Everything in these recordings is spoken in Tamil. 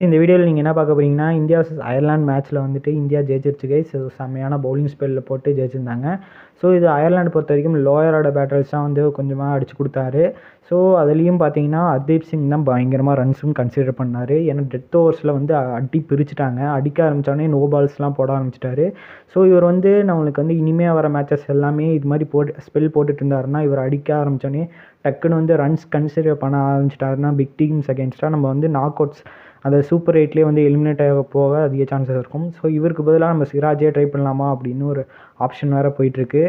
இந்த வீடியோவில் நீங்கள் என்ன பார்க்க போறீங்கன்னா, இந்தியா வர்சஸ் அயர்லாந்து மேட்ச்சில் வந்துட்டு இந்தியா ஜெயிச்சிருச்சு கைஸ். செம்மையான பவுலிங் ஸ்பெல்லில் போட்டு ஜெயிச்சிருந்தாங்க. ஸோ இது அயர்லாந்து பொறுத்த வரைக்கும் லோயர் ஆர்டர் பேட்டர்ஸ் தான் வந்து கொஞ்சமாக அடிச்சு கொடுத்தாரு. ஸோ அதுலேயும் பார்த்தீங்கன்னா ஹர்தீப் சிங் தான் பயங்கரமாக ரன்ஸும் கன்சிடர் பண்ணார். ஏன்னா டெத் ஓவர்ஸில் வந்து அடி பிரிச்சுட்டாங்க. அடிக்க ஆரம்பித்தோடனே நோ பால்ஸ்லாம் போட ஆரம்பிச்சிட்டாரு. ஸோ இவர் வந்து நம்மளுக்கு வந்து இனிமேல் வர மேட்சஸ் எல்லாமே இது மாதிரி ஸ்பெல் போட்டுட்டு இருந்தாருன்னா, இவர் அடிக்க ஆரம்பித்தோடனே டக்குன்னு வந்து ரன்ஸ் கன்சிடர் பண்ண ஆரம்பிச்சிட்டாருன்னா பிக் டீம்ஸ் அகேன்ஸ்டாக நம்ம வந்து நாக் அவுட்ஸ் அந்த சூப்பர் 8லேயே வந்து எலிமினேட் ஆக போக அதிக சான்சஸ் இருக்கும். ஸோ இவருக்கு பதிலாக நம்ம சிராஜே ட்ரை பண்ணலாமா அப்படின்னு ஒரு ஆப்ஷன் வேறு போயிட்டுருக்கு.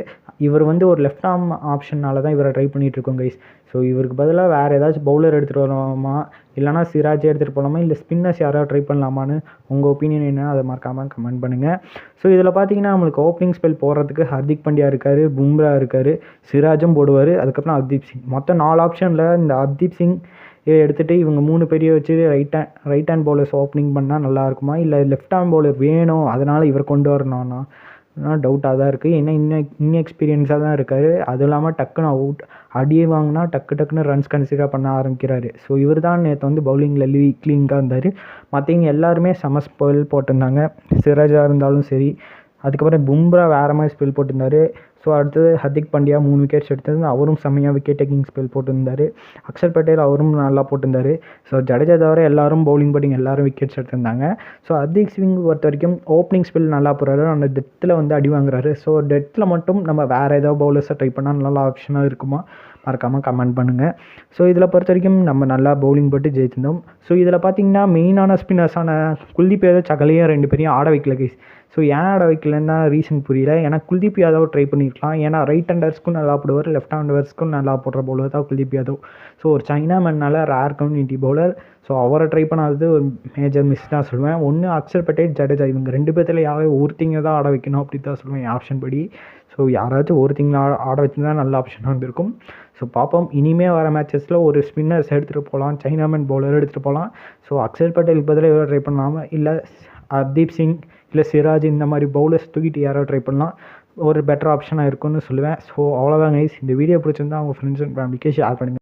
இவர் வந்து ஒரு லெஃப்ட் ஆர்ம் ஆப்ஷனால தான் இவரை ட்ரை பண்ணிகிட்ருக்கோம் கைஸ். ஸோ இவருக்கு பதிலாக வேறு ஏதாச்சும் பவுலர் எடுத்துகிட்டு வரலாமா, இல்லைனா சிராஜே எடுத்துகிட்டு போகலாமா, இல்லை ஸ்பின்னர்ஸ் யாராவது ட்ரை பண்ணலாமான்னு உங்கள் ஒப்பீனியன் என்ன, அதை மறக்காமல் கமெண்ட் பண்ணுங்கள். ஸோ இதில் பார்த்தீங்கன்னா நம்மளுக்கு ஓப்பனிங் ஸ்பெல் போடுறதுக்கு ஹர்திக் பாண்டியா இருக்கார், பும்ரா இருக்கார், சிராஜும் போடுவார், அதுக்கப்புறம் ஹர்தீப் சிங். மொத்தம் 4 ஆப்ஷனில் இந்த ஹர்தீப் சிங் எடுத்துகிட்டு இவங்க 3 பேரையும் வச்சு ரைட் ஹேண்ட் பவுலர்ஸ் ஓப்பனிங் பண்ணால் நல்லா இருக்குமா, இல்லை லெஃப்ட் ஹேண்ட் பவுலர் வேணும் அதனால் இவர் கொண்டு வரணும்னா டவுட்டாக தான் இருக்குது. ஏன்னா இன்எக்ஸ்பீரியன்ஸாக தான் இருக்கார். அதுவும் இல்லாமல் டக்குன்னு அடியே வாங்கினா டக்குன்னு ரன்ஸ் கன்சிடர் பண்ண ஆரம்பிக்கிறாரு. ஸோ இவர் தான் நேற்று வந்து பவுலிங்கில் கிளீனாக இருந்தார். மற்றவங்க எல்லாருமே செம ஸ்பெல் போட்டிருந்தாங்க. சிராஜாக இருந்தாலும் சரி, அதுக்கப்புறம் பும்ரா வேறு மாதிரி ஸ்பெல் போட்டிருந்தார். ஸோ அடுத்தது ஹர்திக் பாண்டியா 3 விக்கெட்ஸ் எடுத்தது, அவரும் செம்மையாக விக்கெட் டேக்கிங் ஸ்பெல் போட்டிருந்தார். அக்ஷர் பட்டேல் அவரும் நல்லா போட்டிருந்தார். ஸோ ஜடேஜா தவிர எல்லாரும் பவுலிங் பேட்டிங் எல்லாரும் விக்கெட்ஸ் எடுத்திருந்தாங்க. ஸோ ஹர்திக் சிங் பொறுத்த வரைக்கும் ஓப்பனிங் ஸ்பெல் நல்லா போகிறாரு, அந்த டெத்தில் வந்து அடி வாங்குறாரு. ஸோ டெத்தில் மட்டும் நம்ம வேறு ஏதாவது பவுலர்ஸை ட்ரை பண்ணால் நல்ல ஆப்ஷனாக இருக்குமா, மறக்காமல் கமெண்ட் பண்ணுங்கள். ஸோ இதில் பொறுத்த வரைக்கும் நம்ம நல்லா பவுலிங் போட்டு ஜெயிச்சிருந்தோம். ஸோ இதில் பார்த்தீங்கன்னா மெயினான ஸ்பின்னர்ஸான குல்தீப் யாதவ், சகலையும் 2 பேரையும் ஆட வைக்கல கைஸ். ஸோ ஏன் ஆட வைக்கலன்னு தான் ரீசன் புரியல. ஏன்னா குல்தீப் யாதவ் ட்ரை பண்ணியிருக்கலாம். ஏன்னா ரைட் ஹேண்டர்ஸ்க்கும் நல்லா போடுவார், லெஃப்ட் ஹேண்டர்ஸ்க்கும் நல்லா போடுற பவுலர் தான் குல்தீப் யாதவ். ஸோ ஒரு சைனா மேனால ரேர் கம்யூனிட்டி பவுலர். ஸோ அவரை ட்ரை பண்ணாதது ஒரு மேஜர் மிஸ் தான் சொல்லுவேன். ஒன்று அக்ஷர் பட்டேல், ஜடேஜா இவங்க 2 பேர்த்தில் யாராவது ஒருத்திங்க தான் ஆட வைக்கணும் அப்படி தான் சொல்லுவேன் என் ஆப்ஷன் படி. ஸோ யாராச்சும் ஒருத்திங்க ஆட வச்சுருந்தா நல்ல ஆப்ஷனாக இருந்திருக்கும். ஸோ பார்ப்போம், இனிமேல் வர மேட்சஸில் ஒரு ஸ்பின்னர்ஸ் எடுத்துகிட்டு போகலாம், சைனாமேன் பவுலர் எடுத்துகிட்டு போகலாம். ஸோ அக்ஷர் பட்டேலுக்கு பதிலாக எவ்வளோ ட்ரை பண்ணலாமா, இல்லை ஹர்தீப் சிங், இல்லை சிராஜ், இந்த மாதிரி பவுலர்ஸ் தூக்கிட்டு யாரோ ட்ரை பண்ணலாம், ஒரு பெட்டர் ஆப்ஷனாக இருக்கும்னு சொல்லுவேன். ஸோ அவ்வளோதான் கைஸ். இந்த வீடியோ பிடிச்சிருந்தா அவங்க ஃப்ரெண்ட்ஸ் அண்ட் ஃபேமிலிக்கு ஷேர் பண்ணுங்கள்.